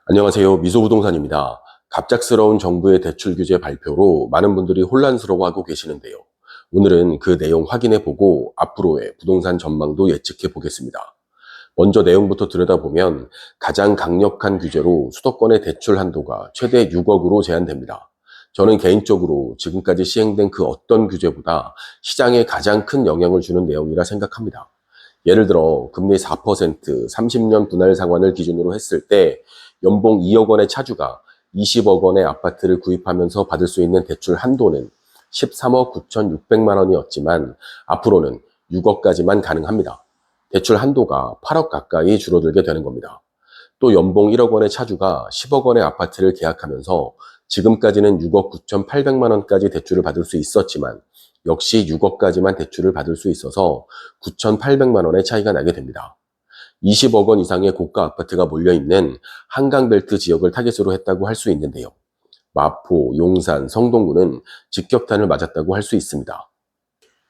안녕하세요. 미소부동산입니다. 갑작스러운 정부의 대출 규제 발표로 많은 분들이 혼란스러워하고 계시는데요. 오늘은 그 내용 확인해보고 앞으로의 부동산 전망도 예측해 보겠습니다. 먼저 내용부터 들여다보면 가장 강력한 규제로 수도권의 대출 한도가 최대 6억으로 제한됩니다. 저는 개인적으로 지금까지 시행된 그 어떤 규제보다 시장에 가장 큰 영향을 주는 내용이라 생각합니다. 예를 들어 금리 4%, 30년 분할 상환을 기준으로 했을 때 연봉 2억 원의 차주가 20억 원의 아파트를 구입하면서 받을 수 있는 대출 한도는 13억 9,600만 원이었지만 앞으로는 6억까지만 가능합니다. 대출 한도가 8억 가까이 줄어들게 되는 겁니다. 또 연봉 1억 원의 차주가 10억 원의 아파트를 계약하면서 지금까지는 6억 9,800만 원까지 대출을 받을 수 있었지만 역시 6억까지만 대출을 받을 수 있어서 9,800만 원의 차이가 나게 됩니다. 20억 원 이상의 고가 아파트가 몰려있는 한강벨트 지역을 타깃으로 했다고 할 수 있는데요. 마포, 용산, 성동구는 직격탄을 맞았다고 할 수 있습니다.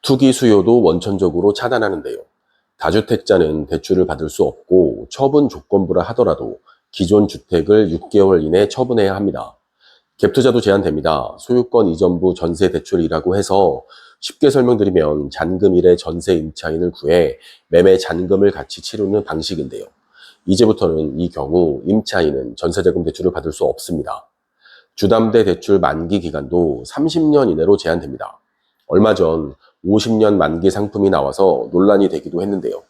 투기 수요도 원천적으로 차단하는데요. 다주택자는 대출을 받을 수 없고 처분 조건부라 하더라도 기존 주택을 6개월 이내 처분해야 합니다. 갭투자도 제한됩니다. 소유권 이전부 전세 대출이라고 해서 쉽게 설명드리면 잔금일에 전세 임차인을 구해 매매 잔금을 같이 치르는 방식인데요. 이제부터는 이 경우 임차인은 전세자금 대출을 받을 수 없습니다. 주담대 대출 만기 기간도 30년 이내로 제한됩니다. 얼마 전 50년 만기 상품이 나와서 논란이 되기도 했는데요.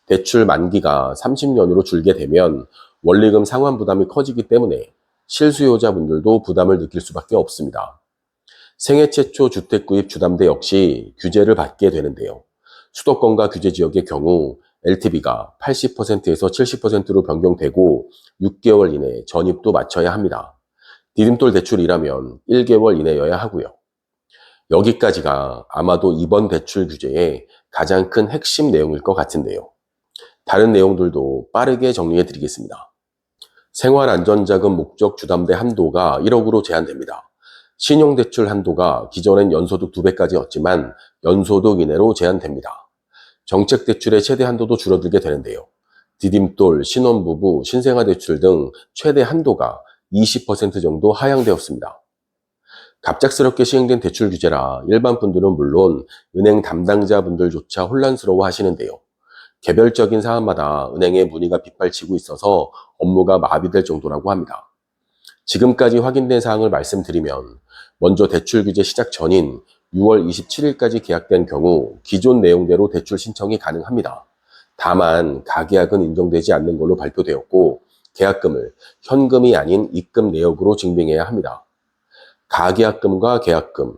대출 만기가 30년으로 줄게 되면 원리금 상환 부담이 커지기 때문에 실수요자분들도 부담을 느낄 수밖에 없습니다. 생애 최초 주택 구입 주담대 역시 규제를 받게 되는데요. 수도권과 규제 지역의 경우 LTV가 80%에서 70%로 변경되고 6개월 이내 전입도 마쳐야 합니다. 디딤돌 대출이라면 1개월 이내여야 하고요. 여기까지가 아마도 이번 대출 규제의 가장 큰 핵심 내용일 것 같은데요. 다른 내용들도 빠르게 정리해 드리겠습니다. 생활안전자금 목적 주담대 한도가 1억으로 제한됩니다. 신용대출 한도가 기존엔 연소득 2배까지였지만 연소득 이내로 제한됩니다. 정책대출의 최대 한도도 줄어들게 되는데요. 디딤돌, 신혼부부, 신생아대출 등 최대 한도가 20% 정도 하향되었습니다. 갑작스럽게 시행된 대출 규제라 일반 분들은 물론 은행 담당자분들조차 혼란스러워 하시는데요. 개별적인 사안마다 은행에 문의가 빗발치고 있어서 업무가 마비될 정도라고 합니다. 지금까지 확인된 사항을 말씀드리면 먼저 대출 규제 시작 전인 6월 27일까지 계약된 경우 기존 내용대로 대출 신청이 가능합니다. 다만 가계약은 인정되지 않는 걸로 발표되었고 계약금을 현금이 아닌 입금 내역으로 증빙해야 합니다. 가계약금과 계약금,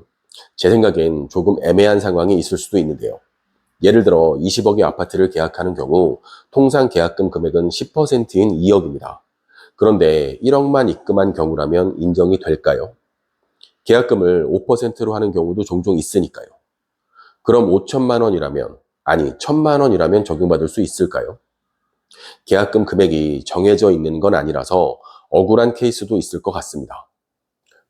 제 생각엔 조금 애매한 상황이 있을 수도 있는데요. 예를 들어 20억의 아파트를 계약하는 경우 통상 계약금 금액은 10%인 2억입니다. 그런데 1억만 입금한 경우라면 인정이 될까요? 계약금을 5%로 하는 경우도 종종 있으니까요. 그럼 5천만 원이라면, 아니 1천만 원이라면 적용받을 수 있을까요? 계약금 금액이 정해져 있는 건 아니라서 억울한 케이스도 있을 것 같습니다.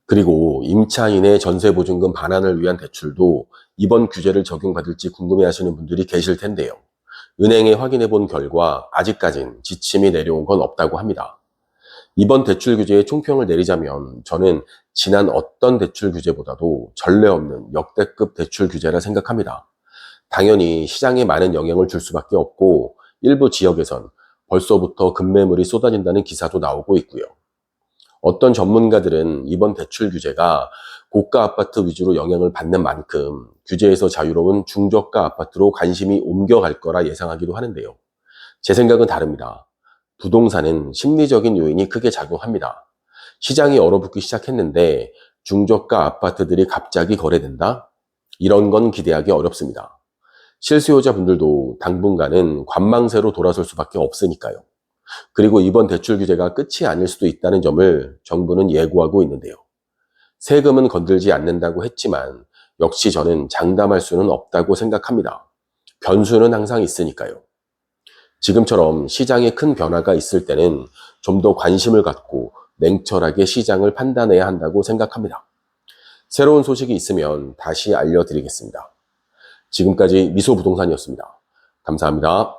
그리고 임차인의 전세보증금 반환을 위한 대출도 이번 규제를 적용받을지 궁금해하시는 분들이 계실 텐데요. 은행에 확인해 본 결과 아직까진 지침이 내려온 건 없다고 합니다. 이번 대출 규제의 총평을 내리자면 저는 지난 어떤 대출 규제보다도 전례 없는 역대급 대출 규제라 생각합니다. 당연히 시장에 많은 영향을 줄 수밖에 없고 일부 지역에선 벌써부터 급매물이 쏟아진다는 기사도 나오고 있고요. 어떤 전문가들은 이번 대출 규제가 고가 아파트 위주로 영향을 받는 만큼 규제에서 자유로운 중저가 아파트로 관심이 옮겨갈 거라 예상하기도 하는데요. 제 생각은 다릅니다. 부동산은 심리적인 요인이 크게 작용합니다. 시장이 얼어붙기 시작했는데 중저가 아파트들이 갑자기 거래된다? 이런 건 기대하기 어렵습니다. 실수요자분들도 당분간은 관망세로 돌아설 수밖에 없으니까요. 그리고 이번 대출 규제가 끝이 아닐 수도 있다는 점을 정부는 예고하고 있는데요. 세금은 건들지 않는다고 했지만 역시 저는 장담할 수는 없다고 생각합니다. 변수는 항상 있으니까요. 지금처럼 시장에 큰 변화가 있을 때는 좀 더 관심을 갖고 냉철하게 시장을 판단해야 한다고 생각합니다. 새로운 소식이 있으면 다시 알려드리겠습니다. 지금까지 미소부동산이었습니다. 감사합니다.